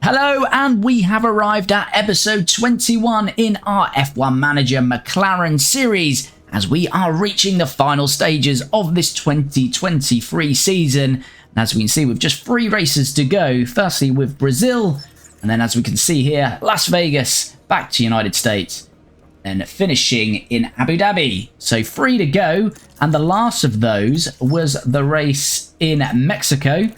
Hello, and we have arrived at episode 21 in our F1 Manager McLaren series as we are reaching the final stages of this 2023 season. And as we can see, with just 3 races to go, firstly with Brazil, and then as we can see here, Las Vegas, back to United States, and finishing in Abu Dhabi. So 3 to go, and the last of those was the race in Mexico,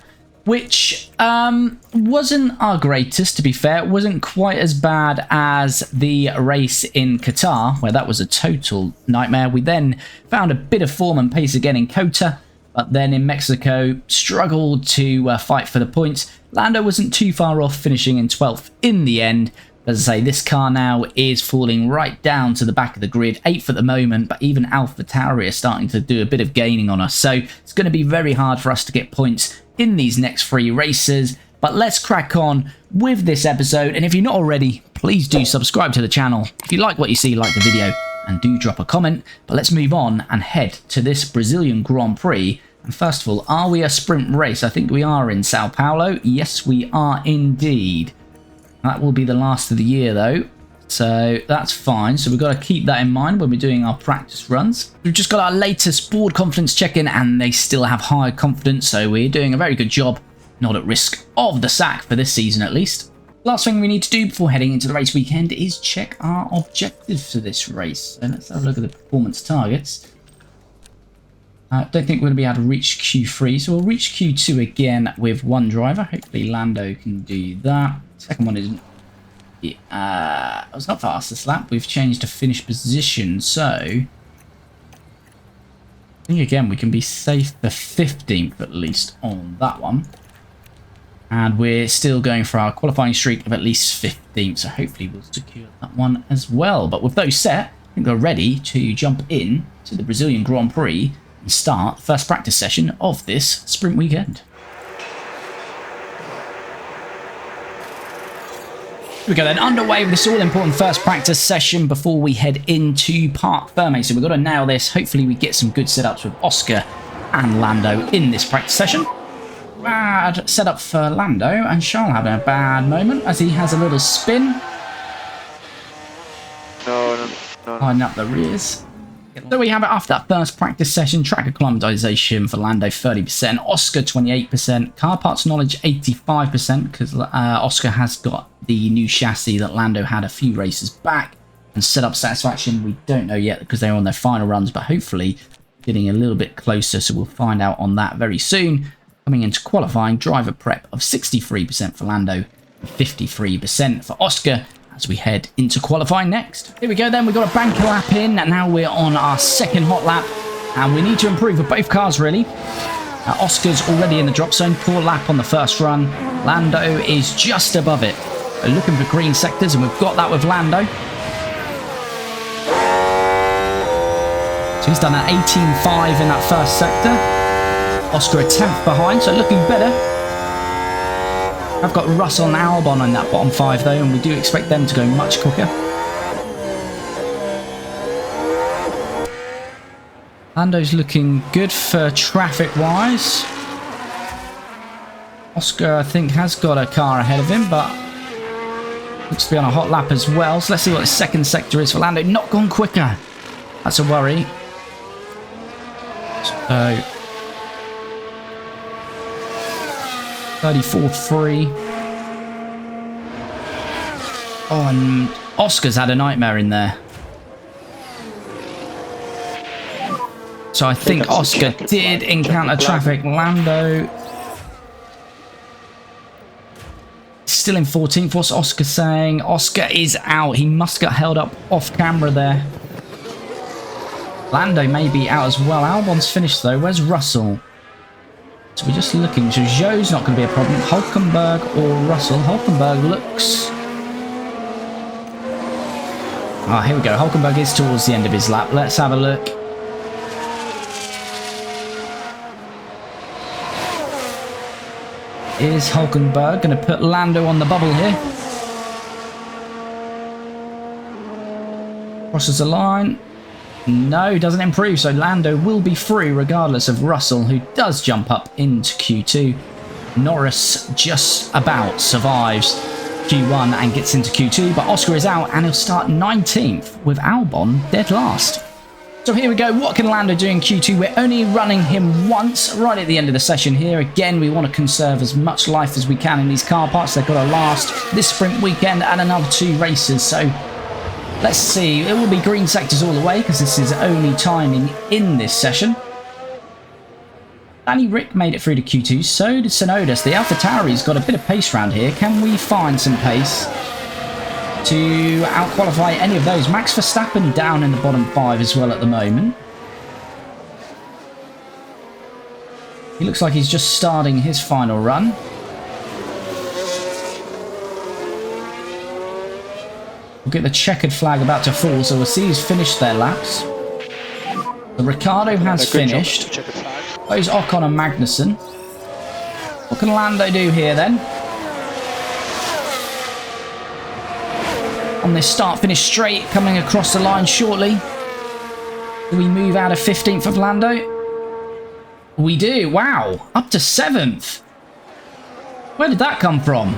which wasn't our greatest, to be fair. It wasn't quite as bad as the race in Qatar, where that was a total nightmare. We then found a bit of form and pace again in Kota, but then in Mexico struggled to fight for the points. Lando wasn't too far off, finishing in 12th in the end. As I say, this car now is falling right down to the back of the grid, 8th at the moment, but even AlphaTauri are starting to do a bit of gaining on us. So it's going to be very hard for us to get points in these next 3 races. But let's crack on with this episode. And if you're not already, please do subscribe to the channel. If you like what you see, like the video and do drop a comment. But let's move on and head to this Brazilian Grand Prix. And first of all, are we a sprint race? I think we are in Sao Paulo. Yes, we are indeed. That will be the last of the year though, so that's fine. So we've got to keep that in mind when we're doing our practice runs. We've just got our latest board confidence check-in and they still have high confidence, so we're doing a very good job, not at risk of the sack for this season at least. Last thing we need to do before heading into the race weekend is check our objectives for this race. So let's have a look at the performance targets. I don't think we're going to be able to reach Q3, so we'll reach Q2 again with 1 driver. Hopefully Lando can do that. Second one isn't. It was not fastest lap. We've changed to finish position, so I think again we can be safe for 15th at least on that one. And we're still going for our qualifying streak of at least 15th, so hopefully we'll secure that one as well. But with those set, I think we're ready to jump in to the Brazilian Grand Prix and start the first practice session of this sprint weekend. Here we go then, underway with this all-important first practice session before we head into Parc Ferme. So we've got to nail this. Hopefully we get some good setups with Oscar and Lando in this practice session. Bad setup for Lando, and Charles having a bad moment as he has a little spin. No. Lining up the rears. So we have it after that first practice session. Track acclimatization for Lando 30%, Oscar 28%, car parts knowledge 85% because Oscar has got the new chassis that Lando had a few races back. And setup satisfaction we don't know yet because they're on their final runs, but hopefully getting a little bit closer, so we'll find out on that very soon. Coming into qualifying, driver prep of 63% for Lando and 53% for Oscar as we head into qualifying next. Here we go then, we've got a banker lap in, and now we're on our second hot lap, and we need to improve with both cars really. Oscar's already in the drop zone, poor lap on the first run. Lando is just above it. We're looking for green sectors, and we've got that with Lando. So he's done an 18.5 in that first sector. Oscar a 10th behind, so looking better. I've got Russell and Albon on that bottom 5 though, and we do expect them to go much quicker. Lando's looking good for traffic wise. Oscar I think has got a car ahead of him, but looks to be on a hot lap as well. So let's see what the second sector is for Lando. Not gone quicker. That's a worry. So 34.3. Oh, and Oscar's had a nightmare in there. So I think Oscar did encounter traffic. Lando still in 14th. What's Oscar saying? Oscar is out. He must get held up off camera there. Lando may be out as well. Albon's finished though. Where's Russell? So we're just looking. So Zhou's not going to be a problem. Hulkenberg or Russell? Hulkenberg looks... Ah, here we go. Hulkenberg is towards the end of his lap. Let's have a look. Is Hulkenberg going to put Lando on the bubble here? Crosses the line. No, doesn't improve, so Lando will be free regardless of Russell, who does jump up into Q2. Norris just about survives. Q1 and gets into Q2, but Oscar is out and he'll start 19th with Albon dead last. So here we go. What can Lando do in Q2? We're only running him once right at the end of the session here. Again, we want to conserve as much life as we can in these car parks. They've got to last this sprint weekend and another 2 races. So let's see. It will be green sectors all the way because this is only timing in this session. Danny Rick made it through to Q2. So did Tsunoda. So the AlphaTauri's got a bit of pace around here. Can we find some pace to out-qualify any of those? Max Verstappen down in the bottom 5 as well at the moment. He looks like he's just starting his final run. We'll get the checkered flag about to fall, so we'll see who's finished their laps. So Ricciardo has finished. Those Ocon and Magnussen. What can Lando do here then? On this start-finish straight, coming across the line shortly. Do we move out of 15th of Lando? We do. Wow. Up to 7th. Where did that come from?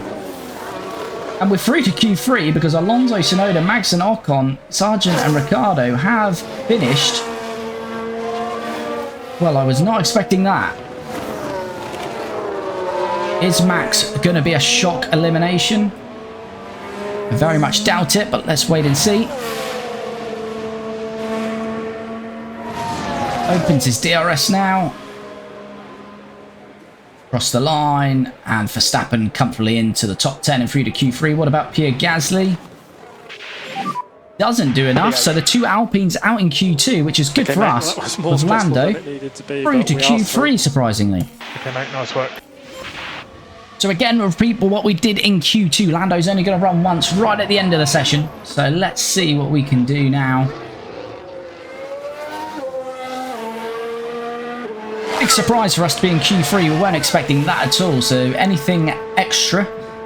And we're through to Q3 because Alonso, Tsunoda, Max and Ocon, Sargent and Ricciardo have finished. Well, I was not expecting that. Is Max going to be a shock elimination? I very much doubt it, but let's wait and see. Opens his DRS now. Across the line, and Verstappen comfortably into the top 10 and through to Q3. What about Pierre Gasly? Doesn't do enough, so the 2 Alpines out in Q2, which is good for us. With Lando through to Q3, surprisingly. Okay, mate, nice work. So again, we'll repeat what we did in Q2. Lando's only going to run once right at the end of the session. So let's see what we can do now. Big surprise for us to be in Q3. We weren't expecting that at all. So anything extra,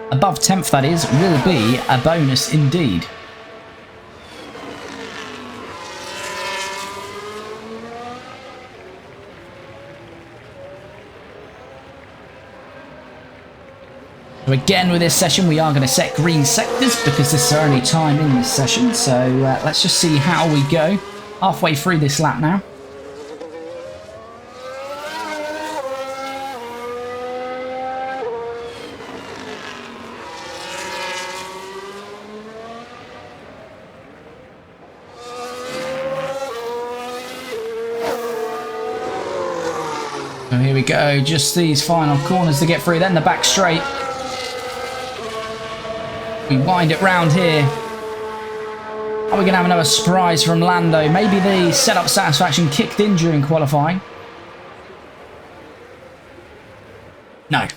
above 10th that is, will be a bonus indeed. So again, with this session, we are going to set green sectors because this is our only time in this session. So let's just see how we go. Halfway through this lap now. So here we go. Just these final corners to get through. Then the back straight. We wind it round here. Are we going to have another surprise from Lando? Maybe the setup satisfaction kicked in during qualifying. No.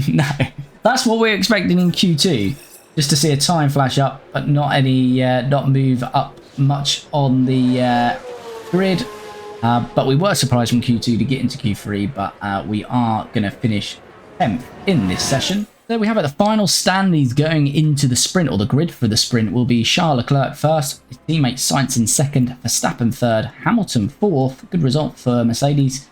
No. That's what we're expecting in Q2. Just to see a time flash up, but not any, not move up much on the grid. But we were surprised from Q2 to get into Q3, but we are going to finish 10th in this session. There we have it, the final standings going into the sprint, or the grid for the sprint, will be Charles Leclerc first, his teammate Sainz in second, Verstappen third, Hamilton fourth, good result for Mercedes,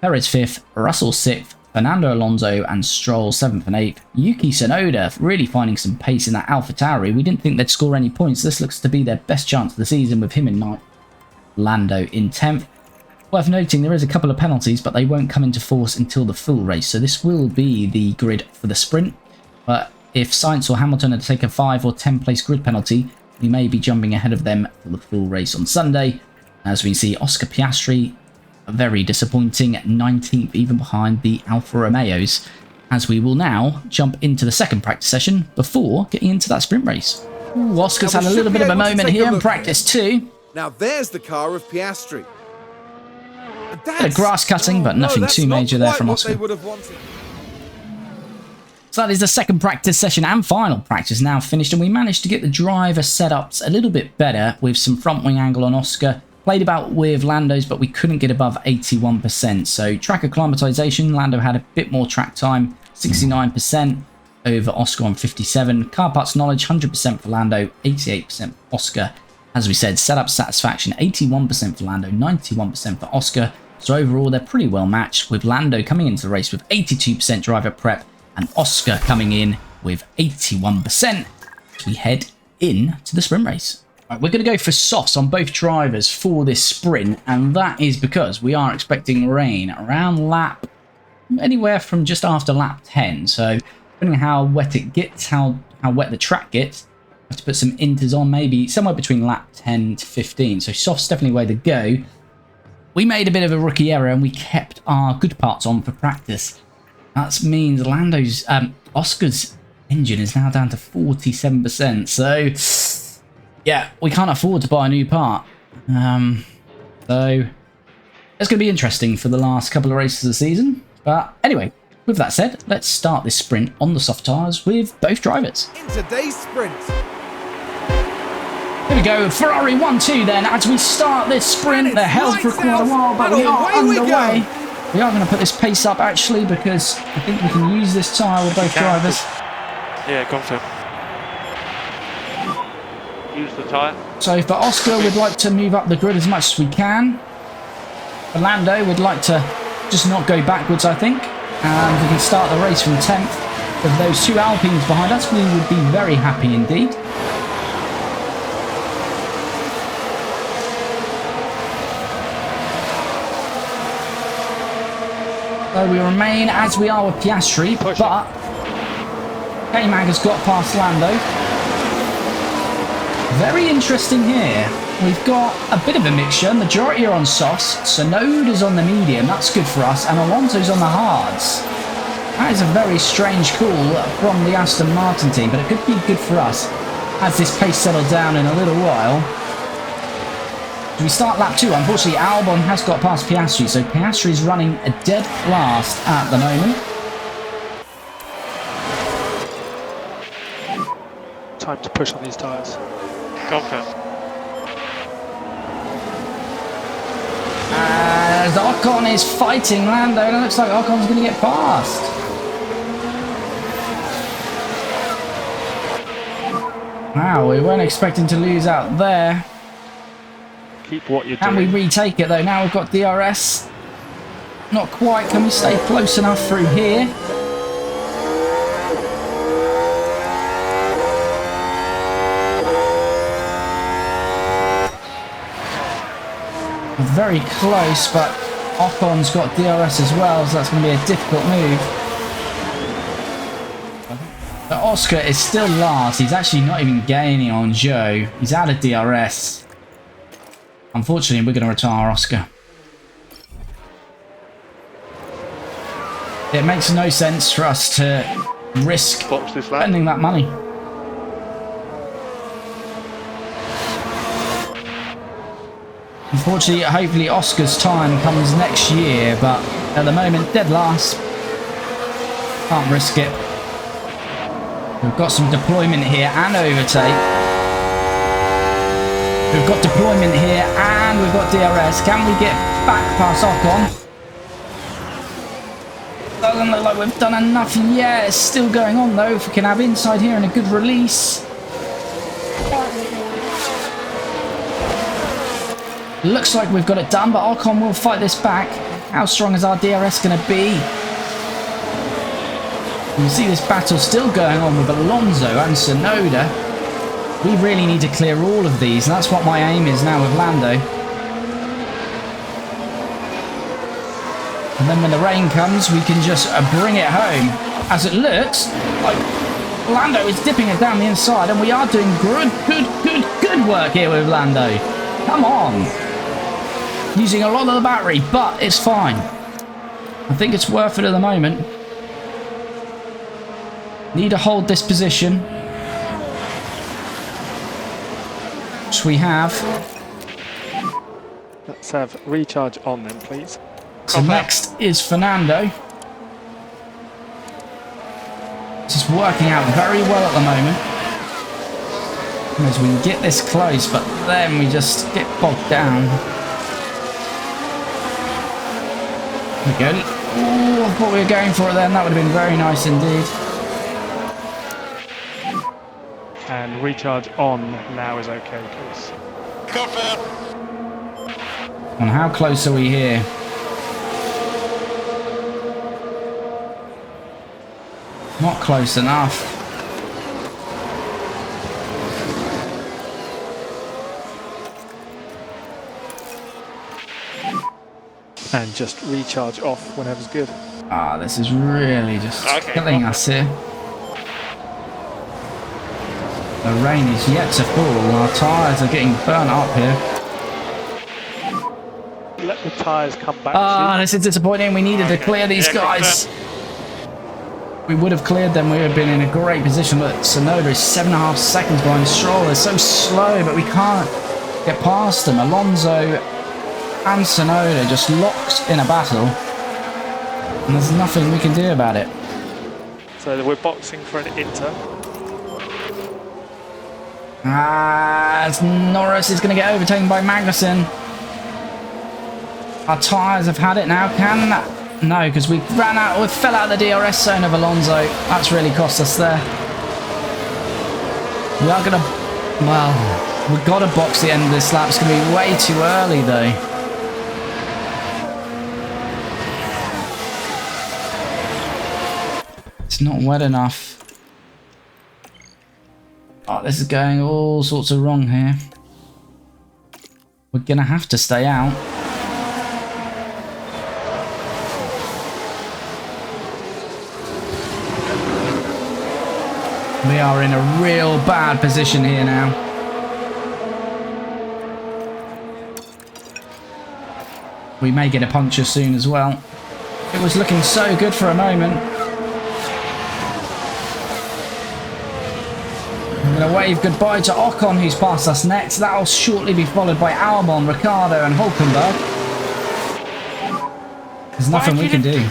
Perez fifth, Russell sixth, Fernando Alonso and Stroll 7th and 8th. Yuki Tsunoda really finding some pace in that AlphaTauri. We didn't think they'd score any points. This looks to be their best chance of the season with him in 9th, Lando in 10th. Worth noting, there is a couple of penalties, but they won't come into force until the full race. So this will be the grid for the sprint. But if Sainz or Hamilton had to take a 5 or 10 place grid penalty, we may be jumping ahead of them for the full race on Sunday. As we see, Oscar Piastri, very disappointing, 19th, even behind the Alfa Romeos. As we will now jump into the second practice session before getting into that sprint race. Ooh, Oscar's had a little bit of a moment here in practice too. Now there's the car of Piastri. Bit of grass cutting, but nothing too major there from Oscar. So that is the second practice session and final practice now finished, and we managed to get the driver setups a little bit better with some front wing angle on Oscar. Played about with Lando's, but we couldn't get above 81%. So track acclimatization, Lando had a bit more track time, 69% over Oscar on 57%. Car parts knowledge, 100% for Lando, 88% for Oscar. As we said, setup satisfaction, 81% for Lando, 91% for Oscar. So overall, they're pretty well matched, with Lando coming into the race with 82% driver prep and Oscar coming in with 81% as we head in to the sprint race. Right, we're going to go for softs on both drivers for this sprint, and that is because we are expecting rain around lap, anywhere from just after lap 10. So depending on how wet it gets, how wet the track gets, I have to put some inters on, maybe somewhere between lap 10 to 15. So soft's definitely the way to go. We made a bit of a rookie error and we kept our good parts on for practice. That means Oscar's engine is now down to 47%. So yeah, we can't afford to buy a new part. So it's going to be interesting for the last couple of races of the season. But anyway, with that said, let's start this sprint on the soft tyres with both drivers. In today's sprint. Here we go, Ferrari 1-2 then, as we start this sprint. They're held for quite a while, but we are underway. We are going to put this pace up actually, because I think we can use this tyre with both drivers. Yeah, confirm. Use the tyre. So for Oscar, we'd like to move up the grid as much as we can. For Lando, we'd like to just not go backwards, I think. And we can start the race from 10th. With those two Alpines behind us, we would be very happy indeed. So we remain as we are with Piastri, but K-Mag has got past Lando. Very interesting here. We've got a bit of a mixture. Majority are on softs. Sonoda's on the medium. That's good for us. And Alonso's on the hards. That is a very strange call from the Aston Martin team, but it could be good for us as this pace settles down in a little while. We start lap 2. Unfortunately, Albon has got past Piastri, so Piastri is running a dead last at the moment. Time to push on these tyres. Confirm. As Ocon is fighting Lando, and it looks like Ocon's going to get past. Wow, we weren't expecting to lose out there. Keep what you're Can doing. we retake it though? Now we've got DRS. Not quite. Can we stay close enough through here? We're very close, but Ocon's got DRS as well, so that's going to be a difficult move. But Oscar is still last. He's actually not even gaining on Joe. He's out of DRS. Unfortunately, we're going to retire Oscar. It makes no sense for us to risk spending that money. Unfortunately, hopefully Oscar's time comes next year, but at the moment, dead last. Can't risk it. We've got some deployment here and overtake. We've got deployment here and we've got DRS. Can we get back past Ocon? Doesn't look like we've done enough yet. It's still going on though. If we can have inside here and a good release. Looks like we've got it done, but Ocon will fight this back. How strong is our DRS going to be? You can see this battle still going on with Alonso and Sonoda. We really need to clear all of these, and that's what my aim is now with Lando. And then when the rain comes, we can just bring it home. As it looks like Lando is dipping it down the inside, and we are doing good work here with Lando. Come on. Using a lot of the battery, but it's fine. I think it's worth it at the moment. Need to hold this position. Which we have. Let's have recharge on then, please. So next is Fernando. This is working out very well at the moment. As we can get this close, but then we just get bogged down. There we go. Ooh, I thought we were going for it then. That would have been very nice indeed. And recharge on now is okay, please. Confirm. And how close are we here? Not close enough. And just recharge off whenever's good. Ah, this is really just killing us here. The rain is yet to fall. Our tyres are getting burnt up here. Let the tyres come back. Ah, this is disappointing. We needed to clear these guys. We would have cleared them. We would have been in a great position. But Tsunoda is 7.5 seconds behind Stroll. They're so slow, but we can't get past them. Alonso and Tsunoda just locked in a battle. And there's nothing we can do about it. So we're boxing for an Inter. As Norris is going to get overtaken by Magnussen. Our tyres have had it now. Can that? No, because we ran out. We fell out of the DRS zone of Alonso. That's really cost us there. We are going to. Well, we've got to box the end of this lap. It's going to be way too early, though. It's not wet enough. Oh, this is going all sorts of wrong here. We're going to have to stay out. We are in a real bad position here now. We may get a puncture soon as well. It was looking so good for a moment. I'm going to wave goodbye to Ocon, who's passed us next. That'll shortly be followed by Albon, Ricciardo and Hulkenberg. There's nothing we can do.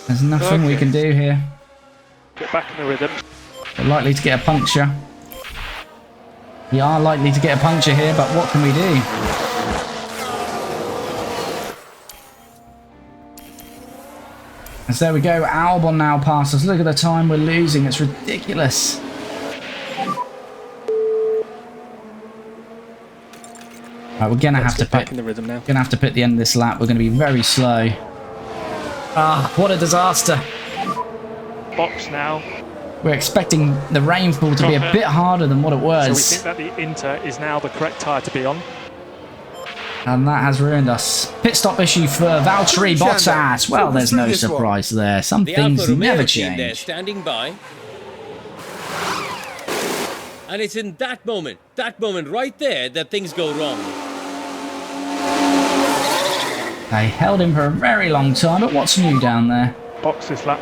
There's nothing we can do here. Get back in the rhythm. We're likely to get a puncture. We are likely to get a puncture here, but what can we do? As there we go, Albon now passes us. Look at the time we're losing. It's ridiculous. Right, we're gonna have to pit. Back in the rhythm now. Gonna have to pit the end of this lap. We're gonna be very slow. Ah, what a disaster! Box now. We're expecting the rainfall to be a bit harder than what it was. So we think that the Inter is now the correct tyre to be on. And that has ruined us. Pit stop issue for Valtteri Bottas. Well, there's no surprise there. Some things never change. There standing by. And it's in that moment right there, that things go wrong. They held him for a very long time, but what's new down there? Box this lap.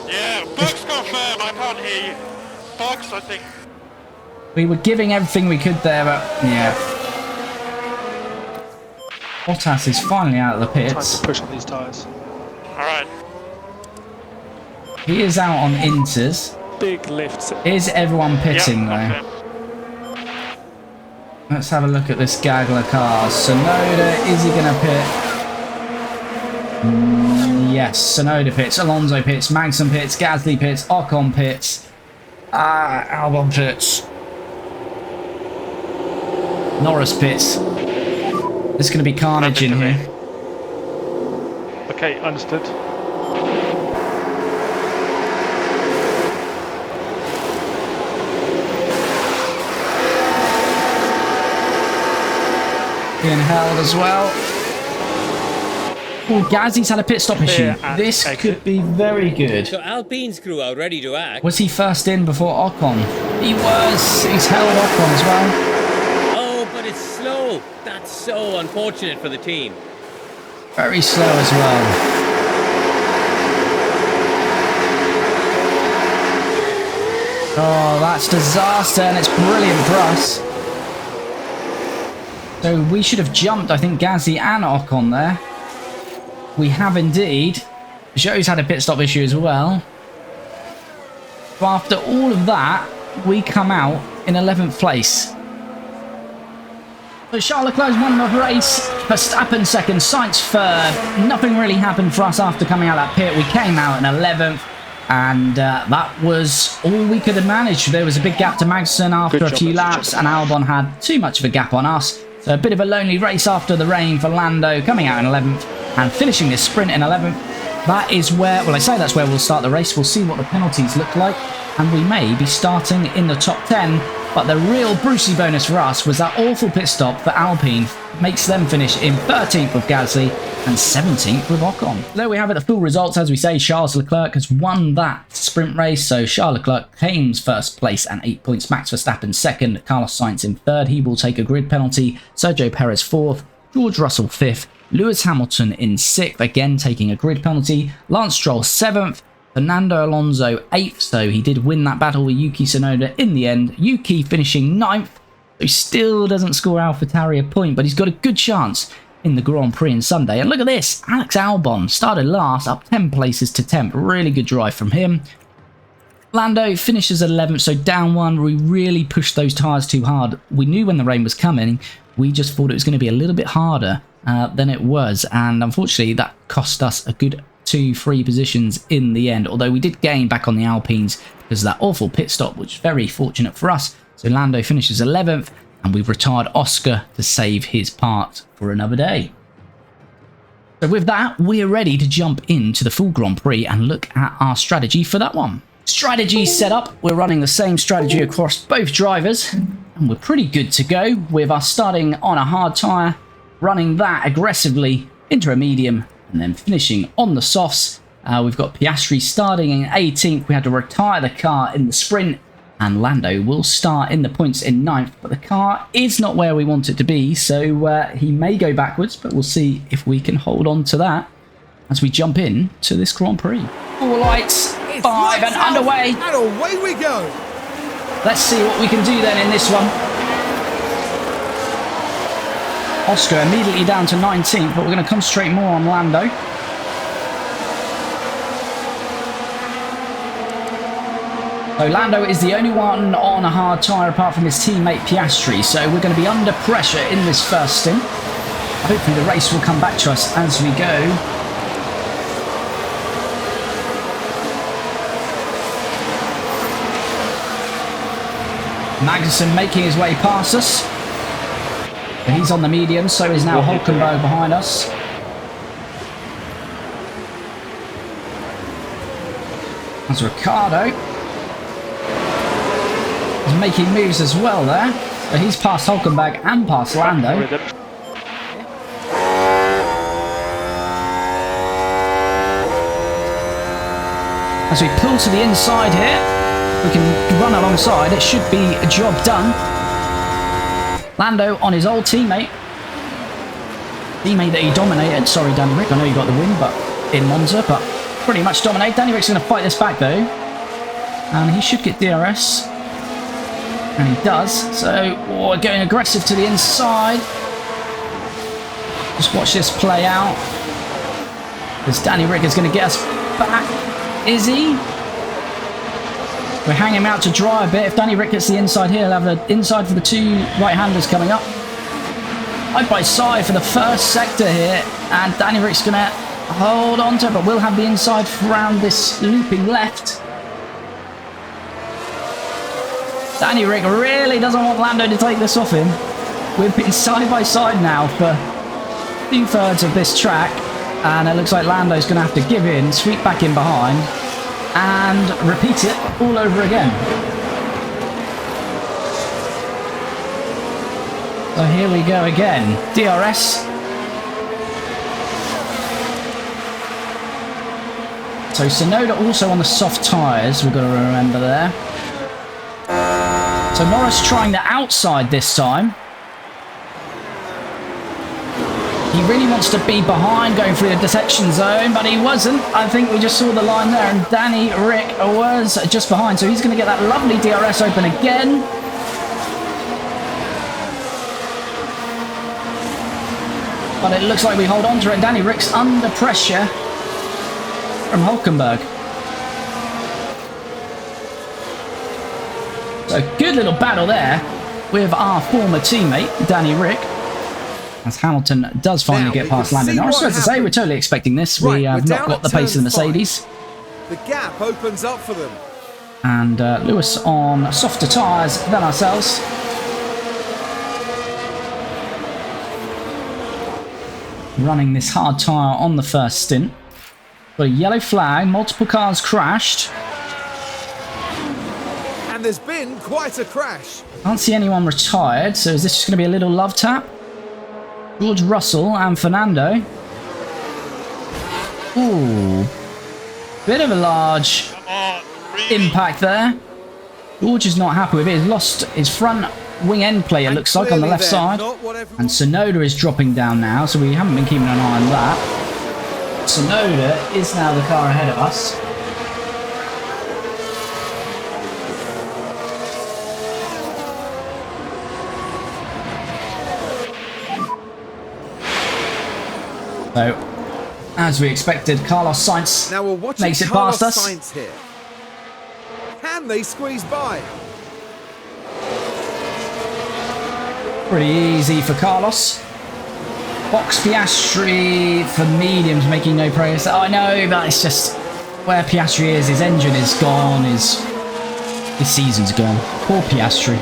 Yeah, box confirm, I can't hear you. Box, I think. We were giving everything we could there, but yeah. Bottas is finally out of the Time pits. to push on these tyres. Alright. He is out on Inters. Big lifts. Is everyone pitting though? Okay. Let's have a look at this gaggle of cars. Tsunoda, is he going to pit? Yes, Tsunoda pits, Alonso pits, Magnussen pits, Gasly pits, Ocon pits, Albon pits, Norris pits. There's going to be carnage in here. Okay, understood. Being held as well. Oh, Gasly's had a pit stop issue. This could be very good. So Alpine's crew are ready to act. Was he first in before Ocon? He was. He's held Ocon as well. Oh, but it's slow. That's so unfortunate for the team. Very slow as well. Oh, that's disaster, and it's brilliant for us. So we should have jumped, I think, Gasly and Ocon there. We have indeed. Zhou's had a pit stop issue as well. But after all of that, we come out in 11th place. So Charles Leclerc won the race. Verstappen second, Sainz third. Nothing really happened for us after coming out of that pit. We came out in 11th. And that was all we could have managed. There was a big gap to Magnussen after a few laps. And Albon had too much of a gap on us. So a bit of a lonely race after the rain for Lando, coming out in 11th and finishing this sprint in 11th. That is where, well, I say that's where we'll start the race. We'll see what the penalties look like, and we may be starting in the top 10 But the real Brucey bonus for us was that awful pit stop for Alpine. Makes them finish in 13th with Gasly and 17th with Ocon. There we have it, the full results. As we say, Charles Leclerc has won that sprint race. So Charles Leclerc claims first place and 8 points. Max Verstappen second. Carlos Sainz in third. He will take a grid penalty. Sergio Perez fourth. George Russell fifth. Lewis Hamilton in sixth, again taking a grid penalty. Lance Stroll seventh. Fernando Alonso 8th, so he did win that battle with Yuki Tsunoda in the end. Yuki finishing 9th, so still doesn't score AlphaTauri a point, but he's got a good chance in the Grand Prix on Sunday. And look at this, Alex Albon started last, up 10 places to 10th. Really good drive from him. Lando finishes 11th, so down one. We really pushed those tyres too hard. We knew when the rain was coming, we just thought it was going to be a little bit harder than it was, and unfortunately that cost us a good 2-3 positions in the end, although we did gain back on the Alpines because of that awful pit stop, which is very fortunate for us. So Lando finishes 11th, and we've retired Oscar to save his part for another day. So with that, we're ready to jump into the full Grand Prix and look at our strategy for that one. Strategy set up, we're running the same strategy across both drivers, and we're pretty good to go with us starting on a hard tyre, running that aggressively into a medium, and then finishing on the softs. We've got Piastri starting in 18th. We had to retire the car in the sprint, and Lando will start in the points in 9th, but the car is not where we want it to be, so he may go backwards, but we'll see if we can hold on to that as we jump in to this Grand Prix. All lights, 5 and underway. And away we go. Let's see what we can do then in this one. Oscar immediately down to 19th, but we're going to concentrate more on Lando. So Lando is the only one on a hard tyre apart from his teammate Piastri, so we're going to be under pressure in this first stint. Hopefully the race will come back to us as we go. Magnussen making his way past us. But he's on the medium, so is now Hulkenberg behind us. That's Ricciardo. He's making moves as well there. So he's past Hulkenberg and past Lando. As we pull to the inside here, we can run alongside. It should be a job done. Lando on his old teammate that he dominated. Sorry, Danny Rick, I know you got the win, but in Monza, but pretty much dominate. Danny Rick's going to fight this back though, and he should get DRS, and he does. So we're going aggressive to the inside. Just watch this play out, because Danny Rick is going to get us back. Is he? We're hanging him out to dry a bit. If Danny Rick gets the inside here, he'll have the inside for the two right-handers coming up. Side by side for the first sector here, and Danny Rick's going to hold on to it, but we'll have the inside around this looping left. Danny Rick really doesn't want Lando to take this off him. We've been side by side now for 2/3 of this track, and it looks like Lando's going to have to give in, sweep back in behind, and repeat it all over again. So here we go again. DRS. So Tsunoda also on the soft tyres, we've got to remember there. So Norris trying the outside this time. He really wants to be behind, going through the detection zone, but he wasn't. I think we just saw the line there, and Danny Rick was just behind, so he's going to get that lovely DRS open again. But it looks like we hold on to it. Danny Rick's under pressure from Hulkenberg. So good little battle there with our former teammate, Danny Rick. As Hamilton does finally get past LandoNorris. So to say, we're totally expecting this. We have not got the pace of the Mercedes. The gap opens up for them. And Lewis on softer tyres than ourselves. Running this hard tyre on the first stint. Got a yellow flag, multiple cars crashed. And there's been quite a crash. Can't see anyone retired, so is this just going to be a little love tap? George Russell and Fernando. Ooh. Bit of a large impact there. George is not happy with it. He's lost his front wing end plate, it looks like, on the left side. And Sonoda is dropping down now, so we haven't been keeping an eye on that. Sonoda is now the car ahead of us. So, as we expected, Carlos Sainz now we're watching makes it Carlos past us. Sainz here. Can they squeeze by? Pretty easy for Carlos. Fox Piastri for mediums, making no progress. Oh, I know, but it's just where Piastri is. His engine is gone. His season's gone. Poor Piastri.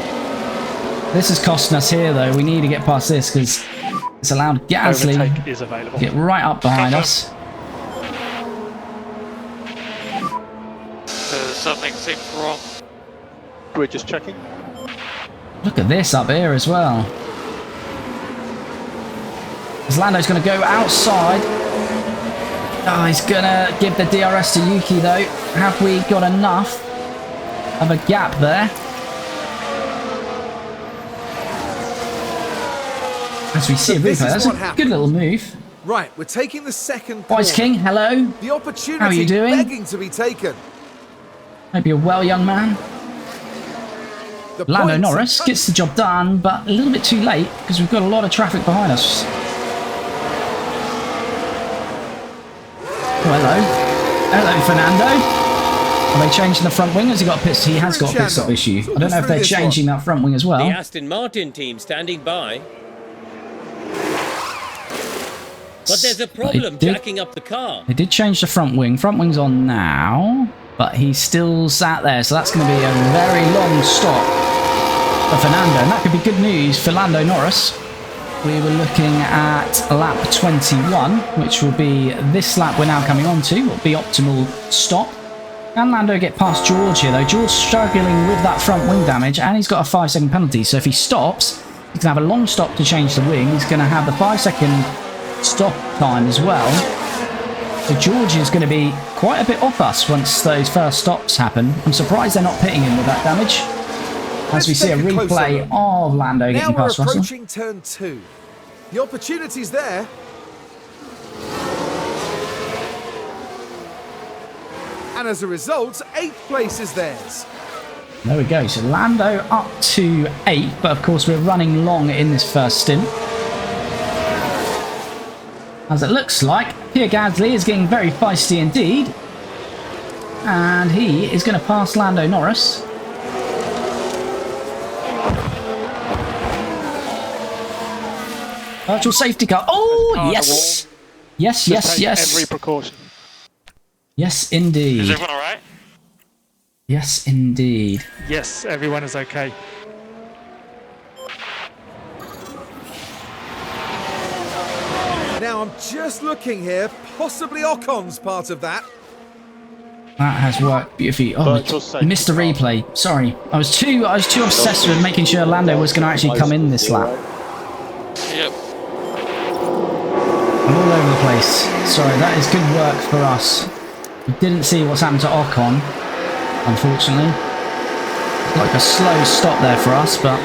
This is costing us here, though. We need to get past this because it's allowed Gasly Overtake is available. to get right up behind us. Something seems wrong. We're just checking. Look at this up here as well. As Lando's going to go outside. Oh, he's going to give the DRS to Yuki, though. Have we got enough of a gap there? As we see a replay, that's a good little move. Right, we're taking the second Boys King, hello. The opportunity How are you doing? begging to be taken. Hope you're well, young man. The LandoNorris gets the job done, but a little bit too late because we've got a lot of traffic behind us. Oh, hello. Hello, Fernando. Are they changing the front wing? Has he got a pit? He has got a pit stop issue. I don't know if they're changing that front wing as well. The Aston Martin team standing by. But there's a problem jacking up the car. They did change the front wing. Front wing's on now, but he's still sat there, so that's going to be a very long stop for Fernando, and that could be good news for LandoNorris. We were looking at lap 21, which will be this lap we're now coming on to. Will be optimal stop. Can Lando get past George here, though? George struggling with that front wing damage, and he's got a 5-second penalty, so if he stops, he's going to have a long stop to change the wing. He's going to have the 5-second stop time as well. So George is going to be quite a bit off us once those first stops happen. I'm surprised they're not pitting him with that damage. As we see a replay of Lando getting past Russell. Now we're approaching turn 2. The opportunity's there. And as a result, 8th place is theirs. There we go. So Lando up to 8, but of course we're running long in this first stint. As it looks like, Pierre Gasly is getting very feisty indeed. And he is going to pass LandoNorris. Virtual safety car. Oh, yes! Yes, yes, yes. Every precaution. Yes, indeed. Is everyone alright? Yes, indeed. Yes, everyone is okay. Now I'm just looking here, possibly Ocon's part of that. That has worked beautifully. Oh, I missed the replay. Sorry, I was too obsessed with making sure Lando was going to actually come in this lap. Yep. I'm all over the place. Sorry, that is good work for us. We didn't see what's happened to Ocon, unfortunately. Like a slow stop there for us, but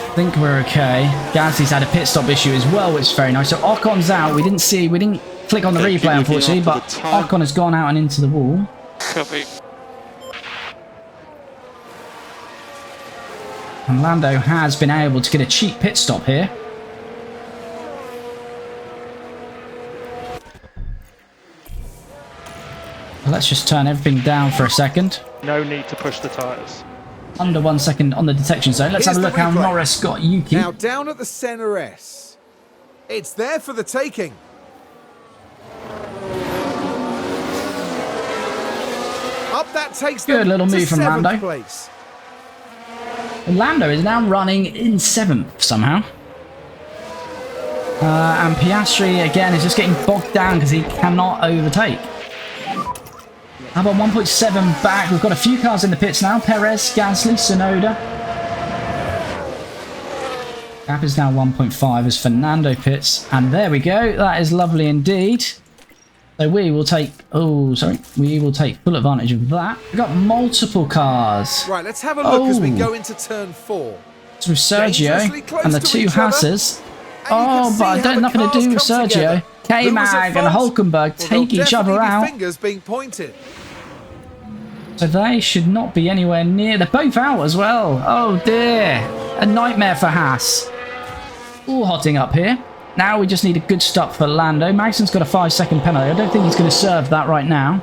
I think we're okay. Gasly's had a pit stop issue as well, which is very nice. So Ocon's out. We didn't click on the replay, unfortunately, but Ocon has gone out and into the wall. Copy. And Lando has been able to get a cheap pit stop here. Let's just turn everything down for a second. No need to push the tyres. Under 1 second on the detection zone. Let's have a look how Norris got Yuki. Now down at the center S. It's there for the taking. Up that takes them Good little move to from 7th Lando. place. Lando is now running in 7th somehow. And Piastri again is just getting bogged down because he cannot overtake. Albon 1.7 back. We've got a few cars in the pits now. Perez, Gasly, Tsunoda. Gap is now 1.5 as Fernando pits. And there we go. That is lovely indeed. So we will take... Oh, sorry. We will take full advantage of that. We've got multiple cars. Right, let's have a look as we go into turn 4. It's with Sergio and the two Hasses. Oh, but I don't have nothing to do with Sergio. K-Mag and Hulkenberg take each other out. Fingers being pointed. So they should not be anywhere near. They're both out as well. Oh dear. A nightmare for Haas. All hotting up here. Now we just need a good stop for Lando. Magson's got a 5-second penalty. I don't think he's going to serve that right now.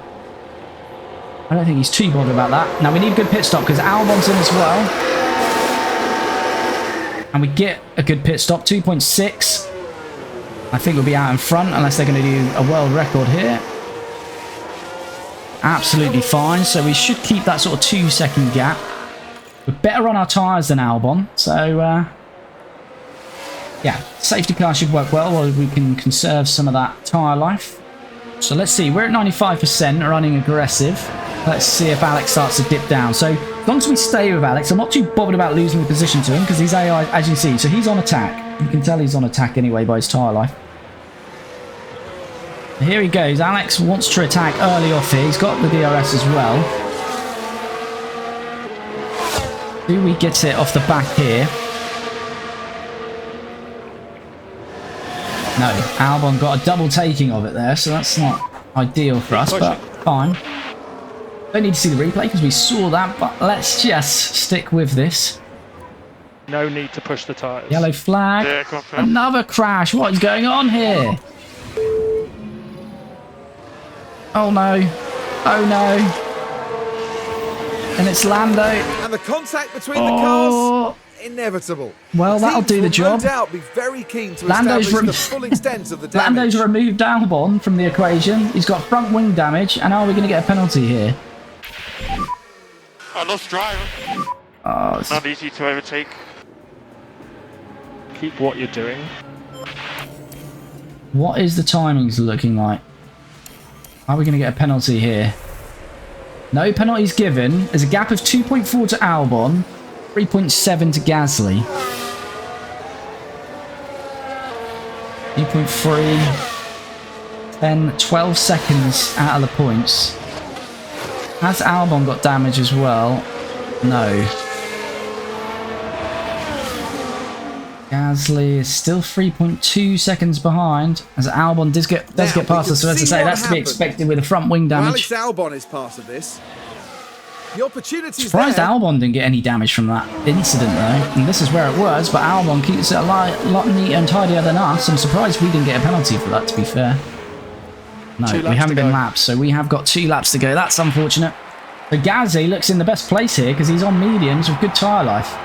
I don't think he's too bothered about that. Now we need a good pit stop because Albon's in as well. And we get a good pit stop. 2.6. I think we'll be out in front unless they're going to do a world record here. Absolutely fine. So we should keep that sort of 2-second gap. We're better on our tyres than Albon. So, yeah, safety car should work well while we can conserve some of that tyre life. So let's see. We're at 95%, running aggressive. Let's see if Alex starts to dip down. So as long as we stay with Alex, I'm not too bothered about losing the position to him because he's AI, as you see. So he's on attack. You can tell he's on attack anyway by his tyre life. Here he goes. Alex wants to attack early off here. He's got the DRS as well. Do we get it off the back here? No. Albon got a double taking of it there, so that's not ideal for us, but fine. Don't need to see the replay because we saw that, but let's just stick with this. No need to push the tyres. Yellow flag. Yeah, Another crash. What is going on here? Oh no. Oh no. And it's Lando. And the contact between the cars, inevitable. Well, that'll do the job. No doubt be very keen to Lando's establish the full extent of the damage. Lando's removed Albon from the equation. He's got front wing damage. And are we going to get a penalty here? I lost driver. Oh, Not easy to overtake. Keep what you're doing. what is the timings looking like? Are we going to get a penalty here? No penalties given. There's a gap of 2.4 to Albon, 3.7 to Gasly. 2.3, 10, 12 seconds out of the points. Has Albon got damage as well? No. Gasly is still 3.2 seconds behind, as Albon does get past us. So as I say, that's to be expected with a front wing damage. Alex Albon is part of this. The opportunity. Surprised Albon didn't get any damage from that incident though, and this is where it was. But Albon keeps it a lot neater and tidier than us. I'm surprised we didn't get a penalty for that. To be fair, no, we haven't been lapped, so we have got 2 laps to go. That's unfortunate. But Gasly looks in the best place here because he's on mediums with good tyre life.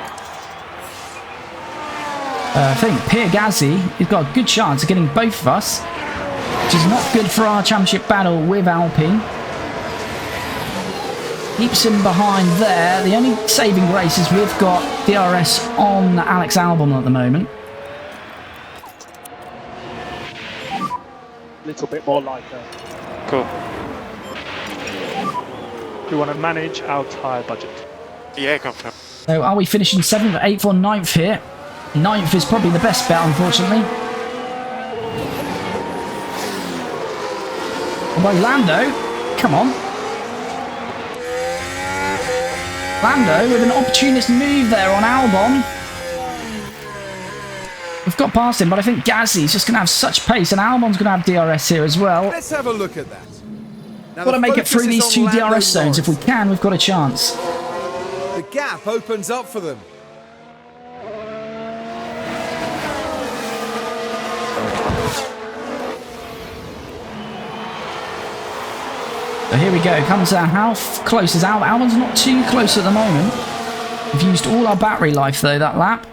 I think Pierre Gasly has got a good chance of getting both of us, which is not good for our championship battle with Alpine. Keeps him behind there. The only saving grace is we've got DRS on Alex Albon at the moment. A little bit more lighter. Cool. We want to manage our tyre budget. Yeah, confirm. So are we finishing 7th, 8th or 9th here? 9th is probably the best bet, unfortunately. By Lando. Come on. Lando with an opportunist move there on Albon. We've got past him, but I think Gasly's just going to have such pace, and Albon's going to have DRS here as well. Let's have a look at that. Got to make it through these 2 DRS zones. If we can, we've got a chance. The gap opens up for them. So here we go. Comes out. How close is Albon? Albon's not too close at the moment. We've used all our battery life though that lap.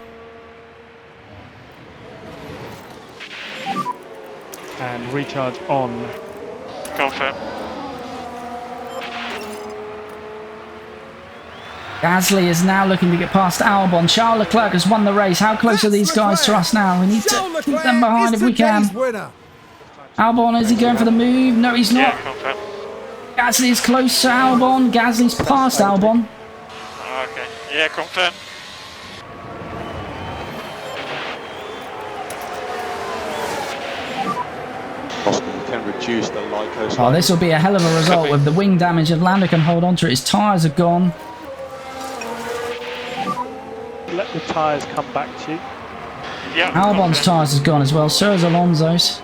And recharge on. Confirm. Gasly is now looking to get past Albon. Charles Leclerc has won the race. How close are these guys to us now? We need to keep them behind if we can. Albon, is he going for the move? No, he's not. Yeah, confirm. Gasly is close to Albon. Gasly's past Albon. Okay, yeah, confirm. Can reduce the Lyco. Oh, this will be a hell of a result with the wing damage. If Lando can hold on to it, his tyres are gone. Let the tyres come back to you. Yeah. Albon's okay. tyres is gone as well. So is Alonso's.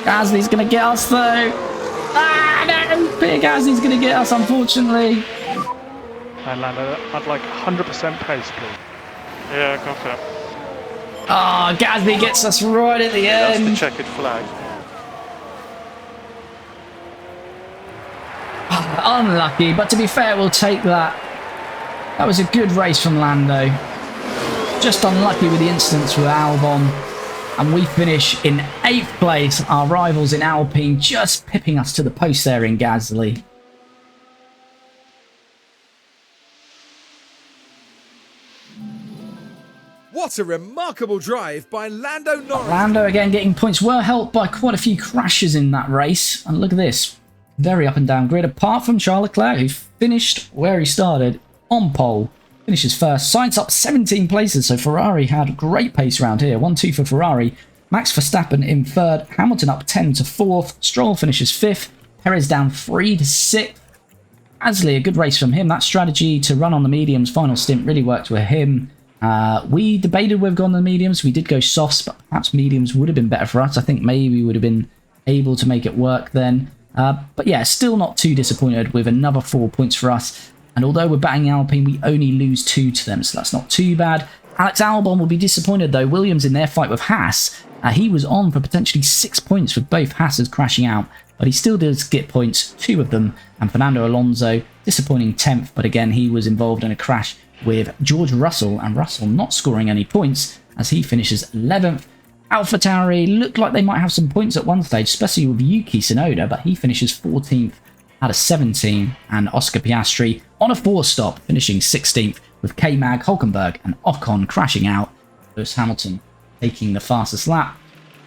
Gasly's going to get us though. Ah, no! Pierre Gasly's going to get us, unfortunately. And Lando, I'd like 100% pace, please. Yeah, confirm. Oh, Gasly gets us right at the That's the end. checkered flag. Unlucky, but to be fair, we'll take that. That was a good race from Lando. Just unlucky with the incidents with Albon. And we finish in 8th place. Our rivals in Alpine just pipping us to the post there in Gasly. What a remarkable drive by LandoNorris. Lando again getting points. Were helped by quite a few crashes in that race. And look at this. Very up and down grid. Apart from Charles Leclerc, who finished where he started on pole. Finishes first. Sainz up 17 places. So Ferrari had great pace around here. 1-2 for Ferrari. Max Verstappen in 3rd. Hamilton up 10 to 4th. Stroll finishes 5th. Perez down 3 to 6th. Gasly, a good race from him. That strategy to run on the mediums final stint really worked with him. We debated whether going on the mediums. We did go softs, but perhaps mediums would have been better for us. I think maybe we would have been able to make it work then. But yeah, still not too disappointed with another 4 points for us. And although we're batting Alpine, we only lose 2 to them, so that's not too bad. Alex Albon will be disappointed though. Williams in their fight with Haas, he was on for potentially 6 points with both Haas's crashing out. But he still does get points, 2 of them. And Fernando Alonso, disappointing 10th, but again, he was involved in a crash with George Russell, and Russell not scoring any points as he finishes 11th. AlphaTauri looked like they might have some points at one stage, especially with Yuki Tsunoda, but he finishes 14th out of 17, and Oscar Piastri on a 4-stop, finishing 16th, with K-Mag, Hulkenberg and Ocon crashing out. Lewis Hamilton taking the fastest lap.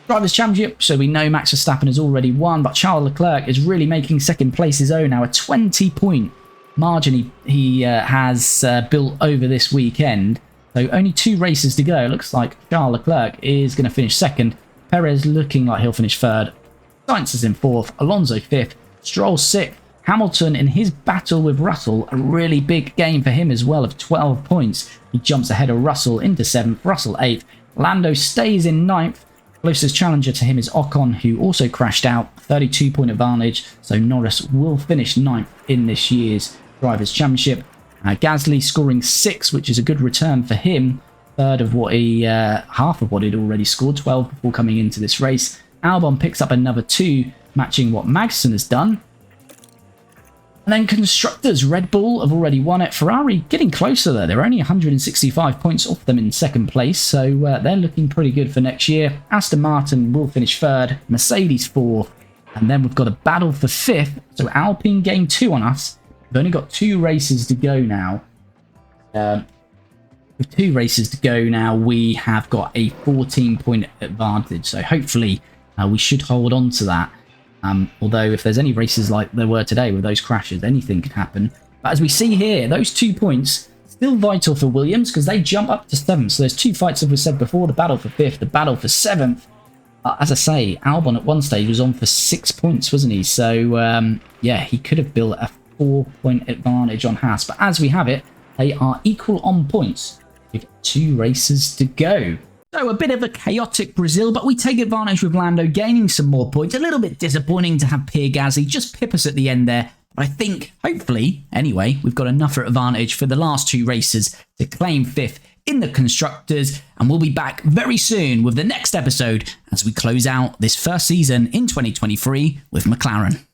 Drivers' Championship, so we know Max Verstappen has already won, but Charles Leclerc is really making second place his own now, a 20-point margin he has built over this weekend. So only 2 races to go. Looks like Charles Leclerc is going to finish 2nd. Perez looking like he'll finish 3rd. Sainz is in 4th. Alonso 5th. Stroll 6th. Hamilton in his battle with Russell, a really big game for him as well of 12 points. He jumps ahead of Russell into 7th. Russell 8th. Lando stays in 9th. Closest challenger to him is Ocon, who also crashed out. 32-point advantage. So Norris will finish 9th in this year's Drivers' Championship. Gasly scoring 6, which is a good return for him. Third of what he, half of what he'd already scored, 12 before coming into this race. Albon picks up another 2, matching what Magnussen has done. And then Constructors, Red Bull have already won it. Ferrari getting closer there. They're only 165 points off them in 2nd place, so they're looking pretty good for next year. Aston Martin will finish 3rd, Mercedes 4th, and then we've got a battle for 5th. So Alpine gained 2 on us. We've only got 2 races to go now. With 2 races to go now, we have got a 14-point advantage. So hopefully we should hold on to that. Although if there's any races like there were today with those crashes, anything could happen. But as we see here, those 2 points still vital for Williams because they jump up to 7th. So there's 2 fights, as we said before, the battle for 5th, the battle for 7th. As I say, Albon at one stage was on for 6 points, wasn't he? So yeah, he could have built a 4-point advantage on Haas, but as we have it, they are equal on points with 2 races to go. So a bit of a chaotic Brazil, but we take advantage with Lando gaining some more points. A little bit disappointing to have Pierre Gasly just pip us at the end there, but I think, hopefully, anyway, we've got enough advantage for the last 2 races to claim 5th in the Constructors, and we'll be back very soon with the next episode as we close out this first season in 2023 with McLaren.